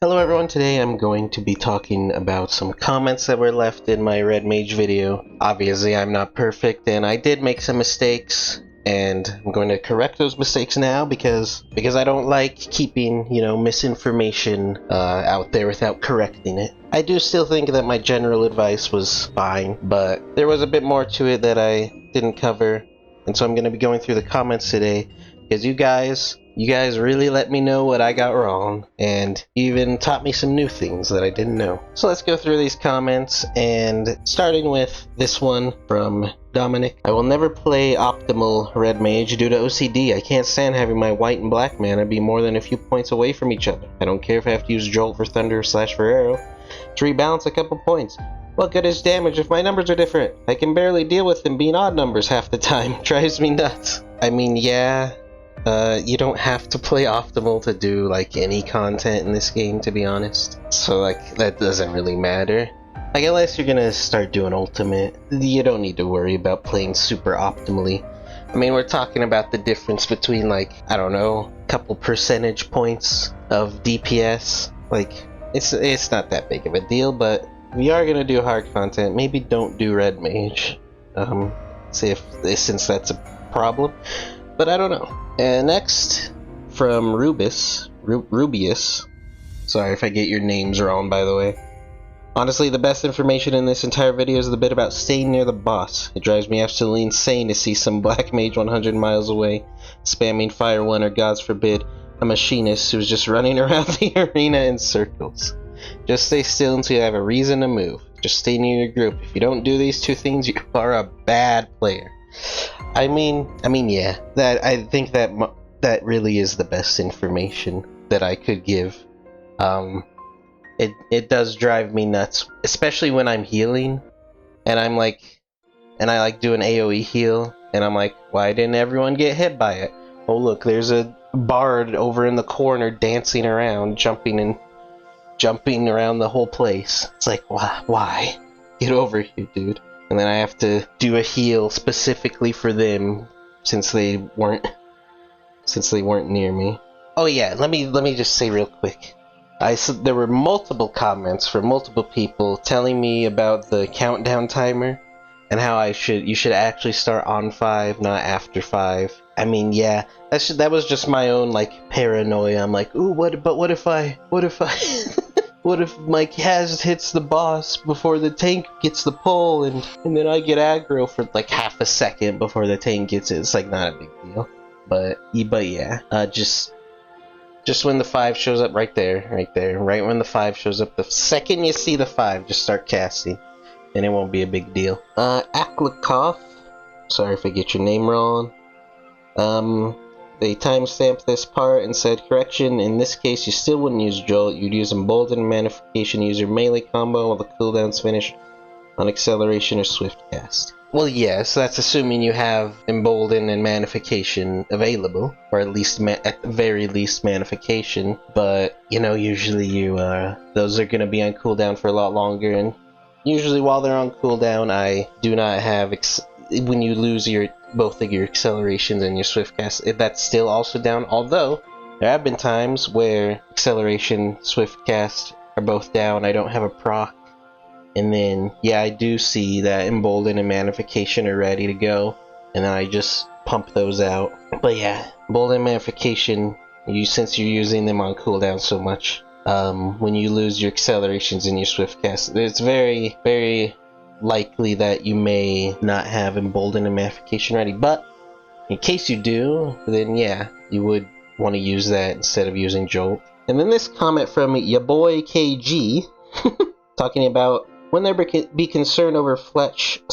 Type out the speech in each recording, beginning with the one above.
Hello everyone, today I'm going to be talking about some comments that were left in my Red Mage video. Obviously I'm not perfect and I did make some mistakes, and I'm going to correct those mistakes now because I don't like keeping, misinformation out there without correcting it. I do still think that my general advice was fine, but there was a bit more to it that I didn't cover, and so I'm going to be going through the comments today because you guys really let me know what I got wrong, and even taught me some new things that I didn't know. So let's go through these comments, and starting with this one from Dominic. I will never play optimal Red Mage due to OCD. I can't stand having my white and black mana be more than a few points away from each other. I don't care if I have to use Jolt for Thunder / for Arrow to rebalance a couple points. What good is damage if my numbers are different? I can barely deal with them being odd numbers half the time. Drives me nuts. I mean, yeah. You don't have to play optimal to do, any content in this game, to be honest. So, that doesn't really matter. Unless you're gonna start doing ultimate, you don't need to worry about playing super optimally. I mean, we're talking about the difference between, I don't know, a couple percentage points of DPS. It's not that big of a deal, but if you are gonna do hard content, maybe don't do Red Mage. Since that's a problem. But I don't know. And next, from Rubius. Sorry if I get your names wrong, by the way. Honestly, the best information in this entire video is the bit about staying near the boss. It drives me absolutely insane to see some black mage 100 miles away, spamming Fire 1 or, God's forbid, a machinist who's just running around the arena in circles. Just stay still until you have a reason to move. Just stay near your group. If you don't do these two things, you are a bad player. I mean, yeah. I think that really is the best information that I could give. It does drive me nuts, especially when I'm healing, and I do an AOE heal, and I'm like, why didn't everyone get hit by it? Oh look, there's a bard over in the corner dancing around, jumping around the whole place. It's like, why? Get over here, dude. And then I have to do a heal specifically for them since they weren't near me. Oh yeah, let me just say real quick. There were multiple comments from multiple people telling me about the countdown timer and how you should actually start on 5, not after 5. I mean, yeah, that was just my own paranoia. I'm like, ooh, what if what if my cast hits the boss before the tank gets the pull, and then I get aggro for half a second before the tank gets it? It's not a big deal. But yeah, just when the 5 shows up, right when the 5 shows up, the second you see the 5, just start casting, and it won't be a big deal. Aklikoff, sorry if I get your name wrong. They timestamped this part and said, correction, in this case you still wouldn't use Jolt, you'd use Embolden and Magnification, use your melee combo while the cooldown's finished on Acceleration or Swift Cast. Well, yes, that's assuming you have Embolden and Magnification available, or at the very least Magnification, but, usually those are going to be on cooldown for a lot longer, and usually while they're on cooldown, I do not have, when you lose both of your accelerations and your swift cast, that's still also down, although there have been times where acceleration, swift cast are both down, I don't have a proc, and then, yeah, I do see that Embolden and Magnification are ready to go, and then I just pump those out. But yeah, Embolden and Magnification, since you're using them on cooldown so much, when you lose your accelerations and your swift cast, it's very, very likely that you may not have Embolden and Magnification ready, but in case you do, then yeah, you would want to use that instead of using Jolt. And then this comment from ya boy KG, talking about when there be concern over Fletch /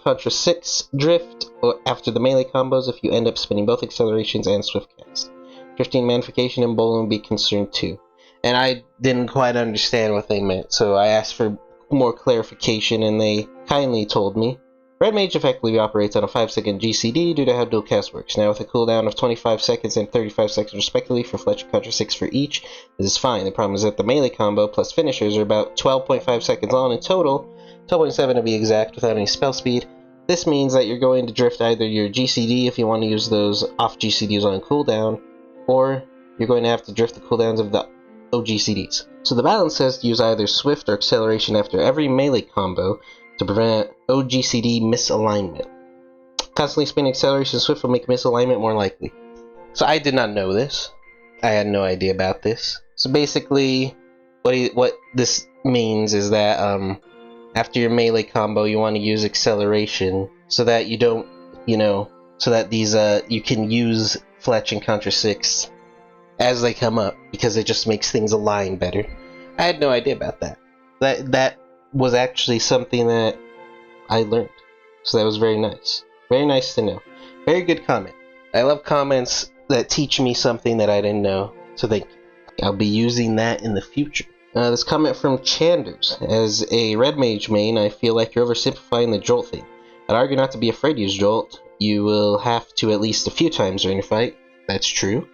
Contra 6 drift or after the melee combos if you end up spinning both accelerations and swift cast. Drifting Magnification and Embolden would be concerned too. And I didn't quite understand what they meant, so I asked for more clarification, and they kindly told me. Red Mage effectively operates on a 5-second GCD due to how dual cast works. Now with a cooldown of 25 seconds and 35 seconds respectively for Fletch and Contra 6 for each, this is fine. The problem is that the melee combo plus finishers are about 12.5 seconds on in total, 12.7 to be exact, without any spell speed. This means that you're going to drift either your GCD if you want to use those off GCDs on cooldown, or you're going to have to drift the cooldowns of the OGCDs. So the balance says to use either Swift or Acceleration after every melee combo to prevent OGCD misalignment. Constantly spinning Acceleration Swift will make misalignment more likely. So I did not know this. I had no idea about this. So basically, what this means is that after your melee combo, you want to use Acceleration so that you don't, so that these you can use Fletch and Contra 6 as they come up, because it just makes things align better. I had no idea about that. That was actually something that I learned. So that was very nice. Very nice to know. Very good comment. I love comments that teach me something that I didn't know. So thank you. I'll be using that in the future. This comment from Chanders. As a Red Mage main, I feel like you're oversimplifying the Jolt thing. I'd argue not to be afraid to use Jolt. You will have to at least a few times during a fight. That's true.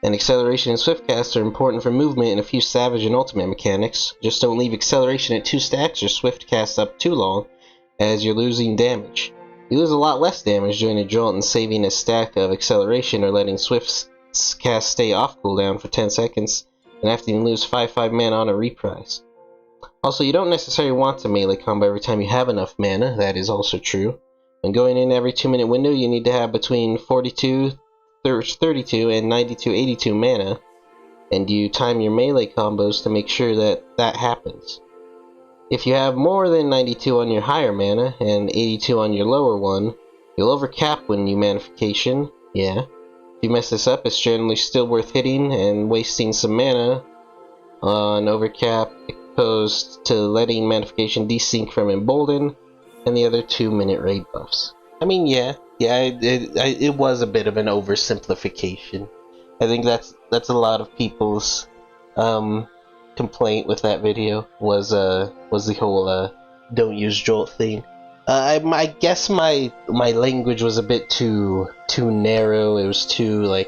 And Acceleration and Swiftcast are important for movement and a few Savage and Ultimate mechanics. Just don't leave Acceleration at 2 stacks or Swiftcast up too long, as you're losing damage. You lose a lot less damage doing a Jolt and saving a stack of Acceleration or letting Swiftcast stay off cooldown for 10 seconds and having to lose 5/5 mana on a reprise. Also, you don't necessarily want to melee combo every time you have enough mana. That is also true. When going in every 2-minute window, you need to have between 32 and 82 mana, and you time your melee combos to make sure that that happens. If you have more than 92 on your higher mana and 82 on your lower one, you'll overcap when you Manification. Yeah. If you mess this up, it's generally still worth hitting and wasting some mana on overcap, opposed to letting Manification desync from Embolden and the other 2-minute raid buffs. I mean, yeah, it was a bit of an oversimplification. I think that's a lot of people's complaint with that video was the whole don't use Jolt thing. I guess my language was a bit too narrow. It was too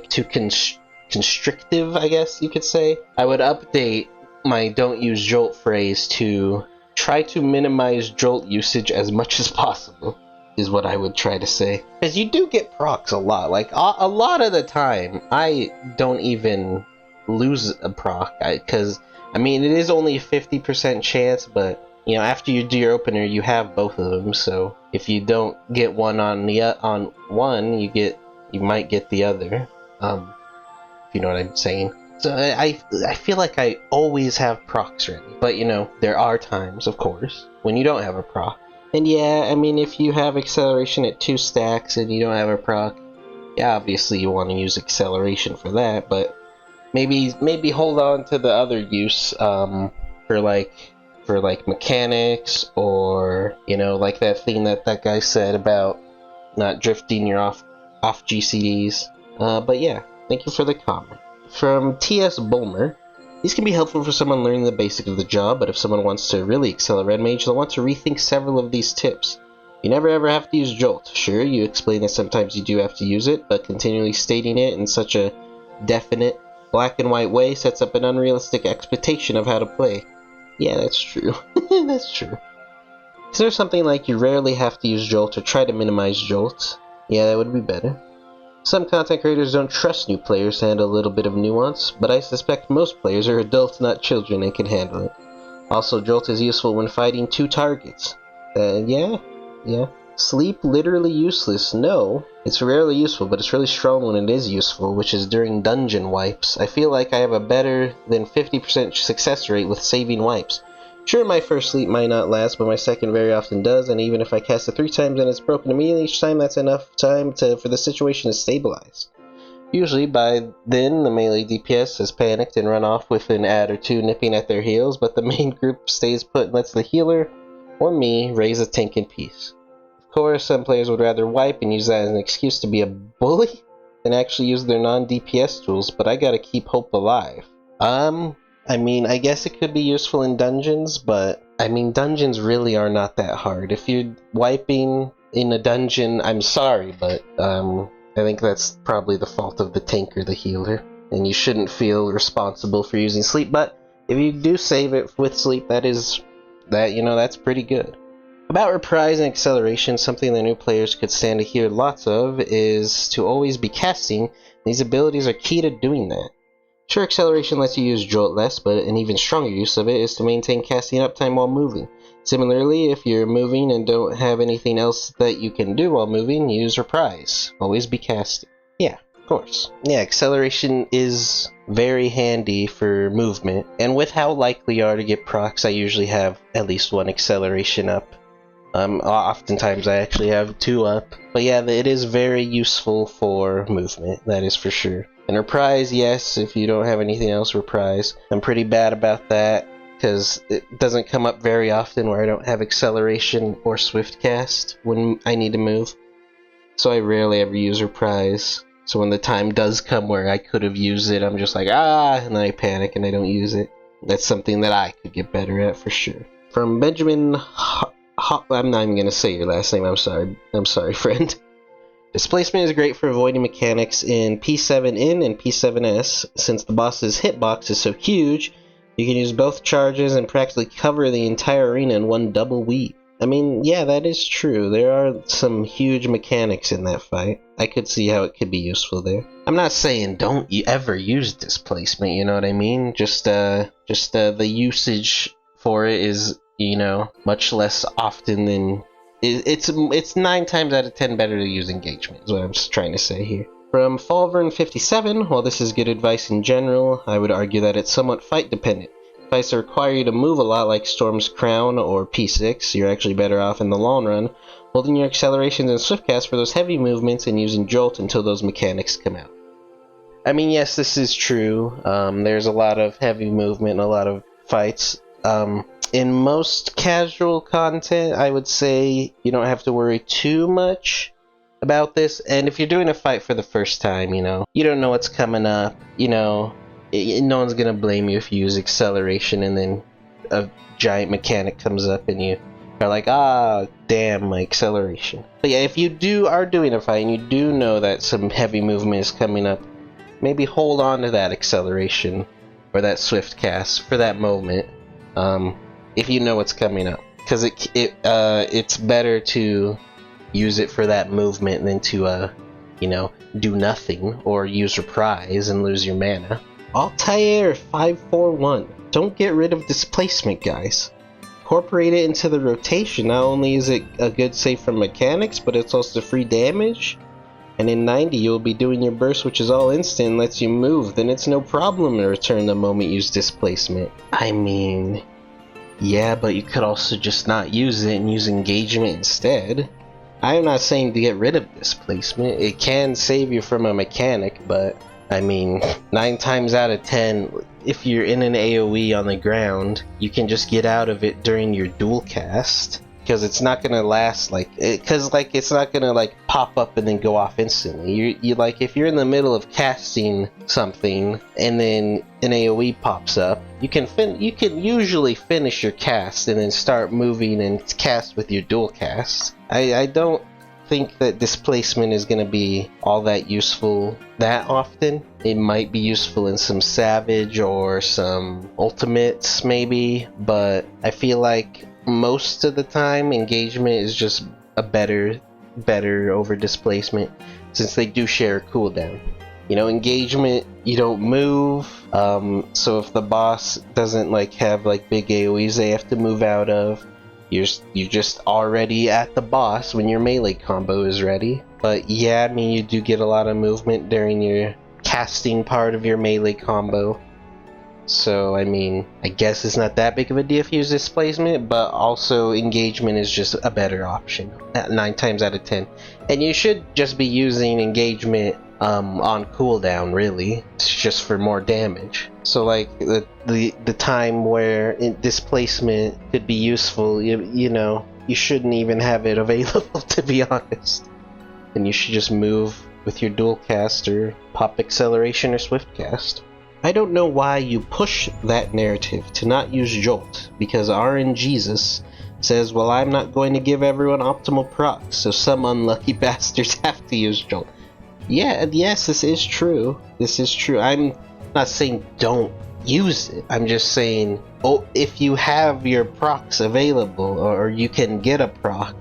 constrictive, I guess you could say. I would update my don't use Jolt phrase to try to minimize Jolt usage as much as possible, is what I would try to say. Because you do get procs a lot. Like, a lot of the time, I don't even lose a proc. Because, I mean, it is only a 50% chance, but, after you do your opener, you have both of them. So, if you don't get one on one, you might get the other. If you know what I'm saying. So, I feel like I always have procs ready. But, there are times, of course, when you don't have a proc. And yeah, I mean, if you have Acceleration at 2 stacks and you don't have a proc, yeah, obviously you want to use Acceleration for that, but maybe hold on to the other use for mechanics, or like that thing that guy said about not drifting your off GCDs. But yeah, thank you for the comment. From TS Bulmer. These can be helpful for someone learning the basics of the job, but if someone wants to really excel at Red Mage, they'll want to rethink several of these tips. You never ever have to use Jolt. Sure, you explain that sometimes you do have to use it, but continually stating it in such a definite, black and white way sets up an unrealistic expectation of how to play. Yeah, that's true. That's true. Is there something like you rarely have to use Jolt or try to minimize Jolt? Yeah, that would be better. Some content creators don't trust new players to handle a little bit of nuance, but I suspect most players are adults, not children, and can handle it. Also, Jolt is useful when fighting 2 targets. Yeah. Sleep literally useless? No. It's rarely useful, but it's really strong when it is useful, which is during dungeon wipes. I feel like I have a better than 50% success rate with saving wipes. Sure, my first sleep might not last, but my second very often does, and even if I cast it 3 times and it's broken immediately each time, that's enough time for the situation to stabilize. Usually, by then, the melee DPS has panicked and run off with an ad or 2 nipping at their heels, but the main group stays put and lets the healer, or me, raise a tank in peace. Of course, some players would rather wipe and use that as an excuse to be a bully than actually use their non-DPS tools, but I gotta keep hope alive. I mean, I guess it could be useful in dungeons, but, I mean, dungeons really are not that hard. If you're wiping in a dungeon, I'm sorry, but, I think that's probably the fault of the tank or the healer, and you shouldn't feel responsible for using sleep, but if you do save it with sleep, that's pretty good. About reprise and acceleration, something that new players could stand to hear lots of is to always be casting. These abilities are key to doing that. Sure, acceleration lets you use Jolt less, but an even stronger use of it is to maintain casting uptime while moving. Similarly, if you're moving and don't have anything else that you can do while moving, use Reprise. Always be casting. Yeah, of course. Yeah, acceleration is very handy for movement, and with how likely you are to get procs, I usually have at least one acceleration up. Oftentimes I actually have 2 up. But yeah, it is very useful for movement, that is for sure. And Reprise, yes, if you don't have anything else, Reprise. I'm pretty bad about that, because it doesn't come up very often where I don't have acceleration or swift cast when I need to move. So I rarely ever use Reprise. So when the time does come where I could have used it, I'm just like, and then I panic and I don't use it. That's something that I could get better at for sure. From Benjamin I'm not even going to say your last name, I'm sorry, friend. Displacement is great for avoiding mechanics in P7N and P7S. Since the boss's hitbox is so huge, you can use both charges and practically cover the entire arena in one double weave. I mean, yeah, that is true. There are some huge mechanics in that fight. I could see how it could be useful there. I'm not saying don't ever use displacement, you know what I mean? Just the usage for it is, you know, much less often than... It's 9 times out of 10 better to use engagement, is what I'm just trying to say here. From Falvern57, while this is good advice in general, I would argue that it's somewhat fight dependent. Fights that require you to move a lot like Storm's Crown or P6, you're actually better off in the long run, holding your accelerations and swiftcast for those heavy movements and using Jolt until those mechanics come out. I mean, yes, this is true. There's a lot of heavy movement and a lot of fights. In most casual content, I would say you don't have to worry too much about this. And if you're doing a fight for the first time, you know, you don't know what's coming up, you know, no one's gonna blame you if you use acceleration and then a giant mechanic comes up and you are like, damn, my acceleration. But yeah, if you are doing a fight and you do know that some heavy movement is coming up, maybe hold on to that acceleration or that swift cast for that moment. If you know what's coming up, because it's better to use it for that movement than to you know, do nothing or use Reprise and lose your mana. Altair 541. Don't get rid of displacement, guys. Incorporate it into the rotation. Not only is it a good save for mechanics, but it's also free damage. And in 90, you'll be doing your burst, which is all instant and lets you move. Then it's no problem to return the moment you use displacement. I mean, yeah, but you could also just not use it and use engagement instead. I'm not saying to get rid of displacement. It can save you from a mechanic, but I mean, 9 times out of 10, if you're in an AoE on the ground, you can just get out of it during your dual cast. Because it's not gonna last it's not gonna pop up and then go off instantly. You if you're in the middle of casting something and then an AoE pops up, you can usually finish your cast and then start moving and cast with your dual cast. I don't think that displacement is gonna be all that useful that often. It might be useful in some Savage or some Ultimates maybe, but I feel like most of the time engagement is just a better over displacement, since they do share a cooldown. You know, engagement, you don't move, so if the boss doesn't have big AoEs they have to move out of, you're just already at the boss when your melee combo is ready. But yeah, I mean, you do get a lot of movement during your casting part of your melee combo. So, I mean, I guess it's not that big of a deal if you use displacement, but also engagement is just a better option, 9 times out of 10. And you should just be using engagement on cooldown, really. It's just for more damage. So, the time where displacement could be useful, you know, you shouldn't even have it available, to be honest. And you should just move with your dual cast or pop acceleration or swift cast. I don't know why you push that narrative to not use Jolt, because RNGesus says, well, I'm not going to give everyone optimal procs, so some unlucky bastards have to use Jolt. Yeah, yes, this is true. This is true. I'm not saying don't use it. I'm just saying, if you have your procs available, or you can get a proc,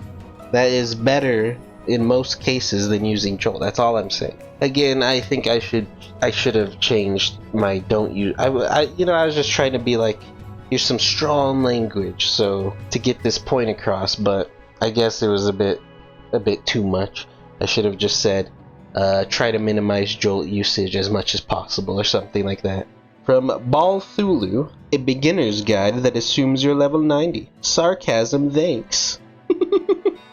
that is better in most cases than using Jolt. That's all I'm saying. Again, I think I should have changed my don't use. I was just trying to be like, here's some strong language, so to get this point across. But I guess it was a bit too much. I should have just said, try to minimize Jolt usage as much as possible, or something like that. From Balthulu, a beginner's guide that assumes you're level 90. Sarcasm, thanks.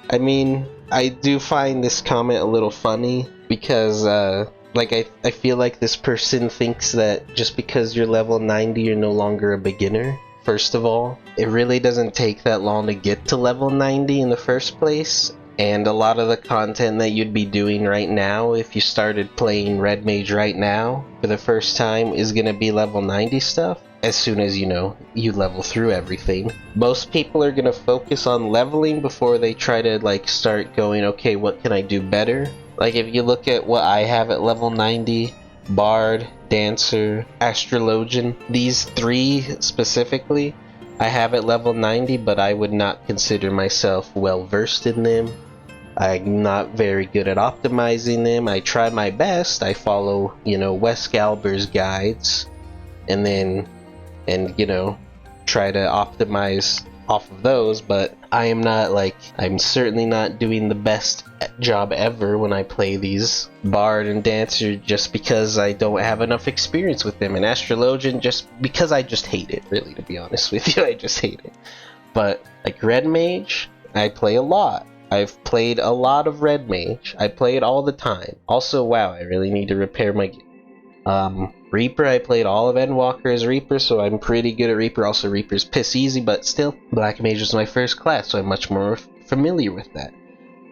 I mean, I do find this comment a little funny because, I feel like this person thinks that just because you're level 90, you're no longer a beginner. First of all, it really doesn't take that long to get to level 90 in the first place. And a lot of the content that you'd be doing right now, if you started playing Red Mage right now for the first time, is going to be level 90 stuff. As soon as, you level through everything. Most people are going to focus on leveling before they try to, start going, okay, what can I do better? Like, if you look at what I have at level 90, Bard, Dancer, Astrologian, these 3 specifically, I have at level 90, but I would not consider myself well versed in them. I'm not very good at optimizing them. I try my best. I follow, Wes Galber's guides, and try to optimize off of those, but I'm certainly not doing the best job ever when I play these Bard and Dancer, just because I don't have enough experience with them, and Astrologian just because I just hate it, really, to be honest with you. I just hate it. But Red Mage, I play a lot. I've played a lot of Red Mage. I play it all the time. Also, wow, I really need to repair my Reaper, I played all of Endwalker as Reaper, so I'm pretty good at Reaper. Also, Reaper's piss easy, but still, Black Mage was my first class, so I'm much more familiar with that.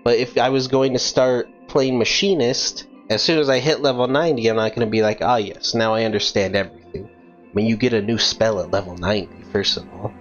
But if I was going to start playing Machinist, as soon as I hit level 90, I'm not going to be like, ah yes, now I understand everything. I mean, you get a new spell at level 90, first of all.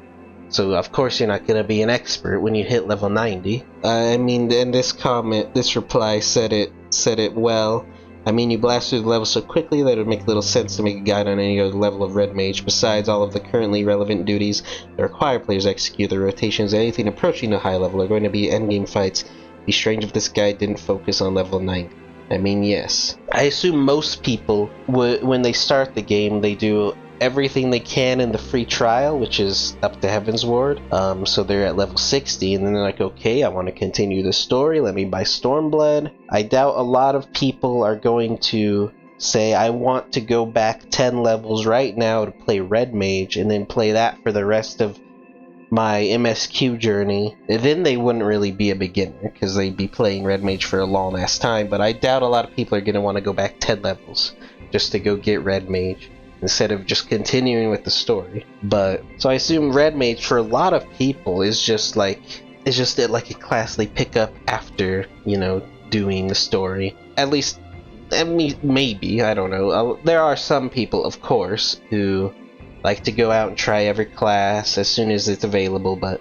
So, of course, you're not going to be an expert when you hit level 90. I mean, and this reply said it well. I mean, you blast through the level so quickly that it would make little sense to make a guide on any other level of Red Mage. Besides, all of the currently relevant duties that require players to execute their rotations, anything approaching a high level are going to be endgame fights. It'd be strange if this guide didn't focus on level 90. I mean, yes. I assume most people, when they start the game, they do everything they can in the free trial, which is up to Heaven's Ward. So they're at level 60, and then they're like, okay, I want to continue the story, let me buy Stormblood. I doubt a lot of people are going to say, I want to go back 10 levels right now to play Red Mage, and then play that for the rest of my MSQ journey. And then they wouldn't really be a beginner, because they'd be playing Red Mage for a long ass time. But I doubt a lot of people are going to want to go back 10 levels just to go get Red Mage, instead of just continuing with the story. But so I assume Red Mage for a lot of people is just like a class they pick up after, doing the story. At least, I mean, maybe, I don't know. There are some people, of course, who like to go out and try every class as soon as it's available, but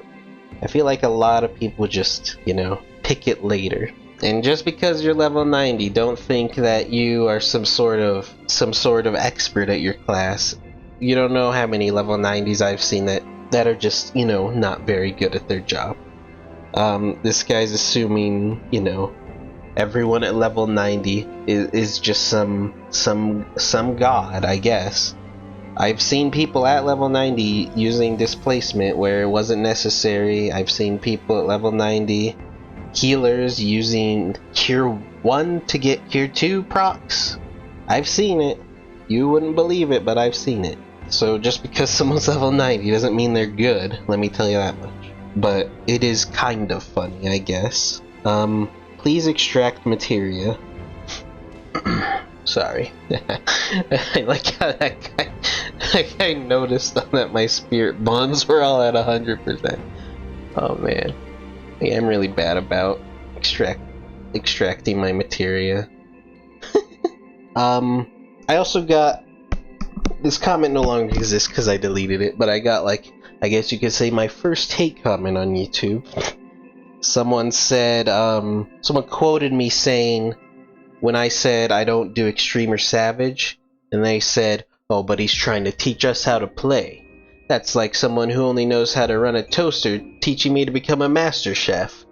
I feel like a lot of people just, pick it later. And just because you're level 90, don't think that you are some sort of expert at your class. You don't know how many level 90s I've seen that are just, not very good at their job. This guy's assuming, everyone at level 90 is just some god, I guess. I've seen people at level 90 using displacement where it wasn't necessary. I've seen people at level 90 healers using Cure 1 to get Cure 2 procs. I've seen it. You wouldn't believe it, but I've seen it. So just because someone's level 90 doesn't mean they're good, let me tell you that much. But it is kind of funny, I guess. Please extract materia. Sorry. I like how that guy noticed that my spirit bonds were all at 100%. Oh man. Yeah, I'm really bad about extracting my materia. I also got... This comment no longer exists because I deleted it, but I got, I guess you could say my first hate comment on YouTube. Someone said, someone quoted me saying, when I said I don't do Extreme or Savage, and they said, oh, but he's trying to teach us how to play. That's like someone who only knows how to run a toaster teaching me to become a master chef.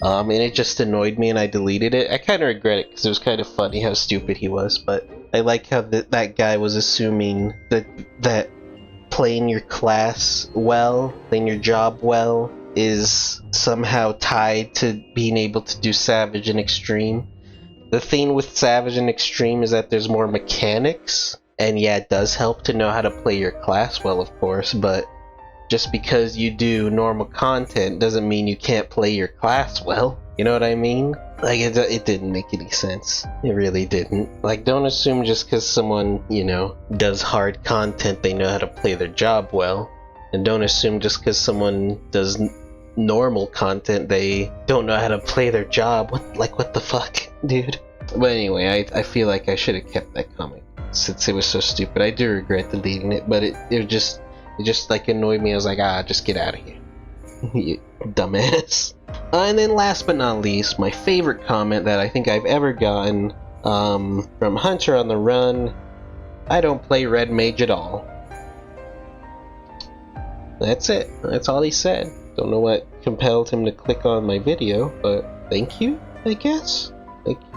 and it just annoyed me and I deleted it. I kind of regret it because it was kind of funny how stupid he was, but I like how that guy was assuming that playing your class well, playing your job well, is somehow tied to being able to do Savage and Extreme. The thing with Savage and Extreme is that there's more mechanics, and yeah, it does help to know how to play your class well, of course, but just because you do normal content doesn't mean you can't play your class well. You know what I mean? Like, it didn't make any sense. It really didn't. Like, don't assume just because someone, you know, does hard content, they know how to play their job well. And don't assume just because someone does normal content, they don't know how to play their job. What the fuck, dude? But anyway, I feel like I should have kept that comment since it was so stupid. I do regret deleting it, but it just like annoyed me. I was like, just get out of here, you dumbass. And then last but not least, my favorite comment that I think I've ever gotten from Hunter on the Run: I don't play Red Mage at all. That's it. That's all he said. Don't know what compelled him to click on my video, but thank you, I guess.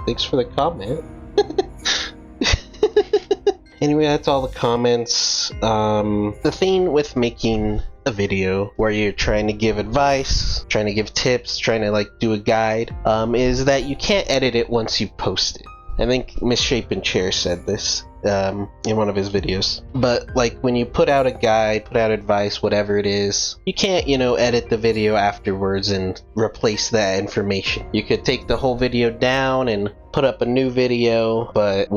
Thanks for the comment. Anyway, that's all the comments. The thing with making a video where you're trying to give advice, trying to give tips, trying to like do a guide, is that you can't edit it once you post it. I think Misshapen Chair said this in one of his videos. But like when you put out a guide, put out advice, whatever it is, you can't, you know, edit the video afterwards and replace that information. You could take the whole video down and put up a new video, but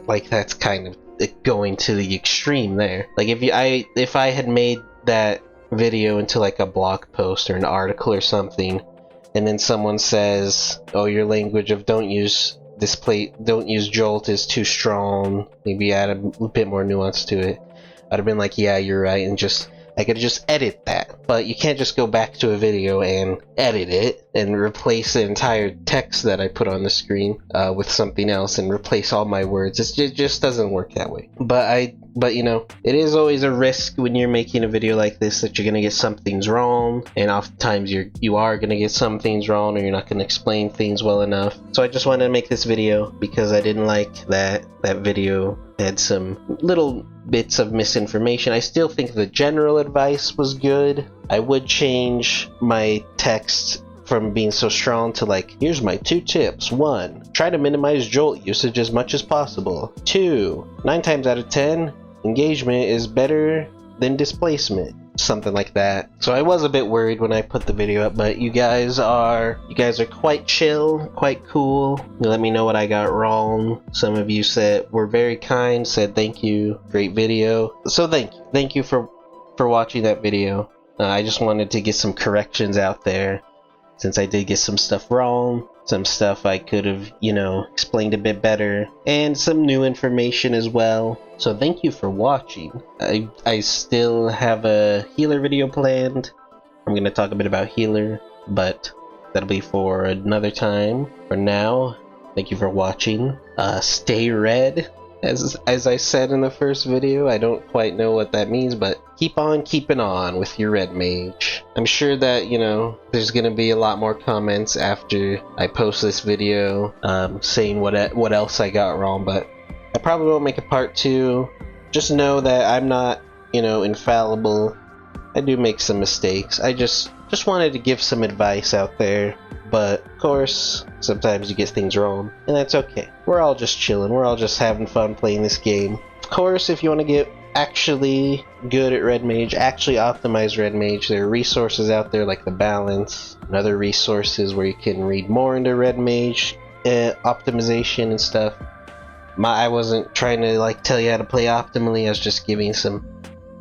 like that's kind of going to the extreme there. Like if I had made that video into like a blog post or an article or something, and then someone says, "Oh, your language of don't use Jolt is too strong, maybe add a bit more nuance to it," I'd have been like, yeah, you're right, and I could just edit that. But you can't just go back to a video and edit it and replace the entire text that I put on the screen with something else and replace all my words. It just doesn't work that way. But you know, it is always a risk when you're making a video like this that you're gonna get some things wrong, and oftentimes you are gonna get some things wrong, or you're not gonna explain things well enough. So I just wanted to make this video because I didn't like that video had some little bits of misinformation. I still think the general advice was good. I would change my text from being so strong to like, here's my 2 tips. 1, try to minimize Jolt usage as much as possible. 2, 9 times out of 10, engagement is better than displacement. Something like that. So I was a bit worried when I put the video up, but you guys are quite chill, quite cool. You let me know what I got wrong. Some of you were very kind, said thank you, great video. So thank you for watching that video. I just wanted to get some corrections out there, since I did get some stuff wrong, some stuff I could have, you know, explained a bit better, and some new information as well. So thank you for watching. I still have a healer video planned. I'm going to talk a bit about healer, but that'll be for another time. For now, thank you for watching. Stay red, as I said in the first video. I don't quite know what that means, but keep on keeping on with your red mage. I'm sure that, you know, there's gonna be a lot more comments after I post this video saying what else I got wrong, but I probably won't make a part 2. Just know that I'm not, you know, infallible. I do make some mistakes. I just wanted to give some advice out there, but of course sometimes you get things wrong, and that's okay. We're all just chilling, we're all just having fun playing this game. Of course, if you want to get actually good at Red Mage, actually optimize Red Mage, there are resources out there like the Balance and other resources where you can read more into Red Mage optimization and stuff. I wasn't trying to like tell you how to play optimally, I was just giving some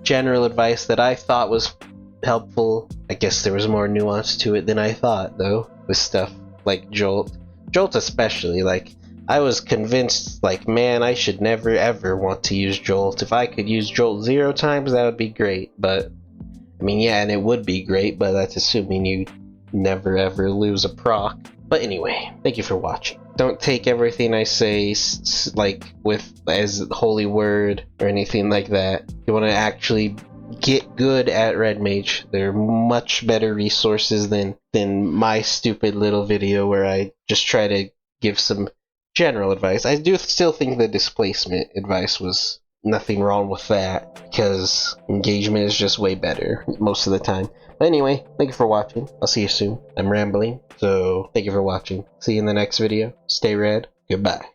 general advice that I thought was helpful. I guess there was more nuance to it than I thought, though, with stuff like Jolt especially. Like, I was convinced, like, man, I should never ever want to use Jolt. If I could use Jolt 0 times, that would be great. But I mean, yeah, and it would be great, but that's assuming you never ever lose a proc. But anyway, thank you for watching. Don't take everything I say like as holy word or anything like that. If you want to actually get good at Red Mage. They're much better resources than my stupid little video where I just try to give some general advice. I do still think the displacement advice was nothing wrong with that, because engagement is just way better most of the time. But anyway, thank you for watching. I'll see you soon. I'm rambling, so thank you for watching. See you in the next video. Stay red. Goodbye.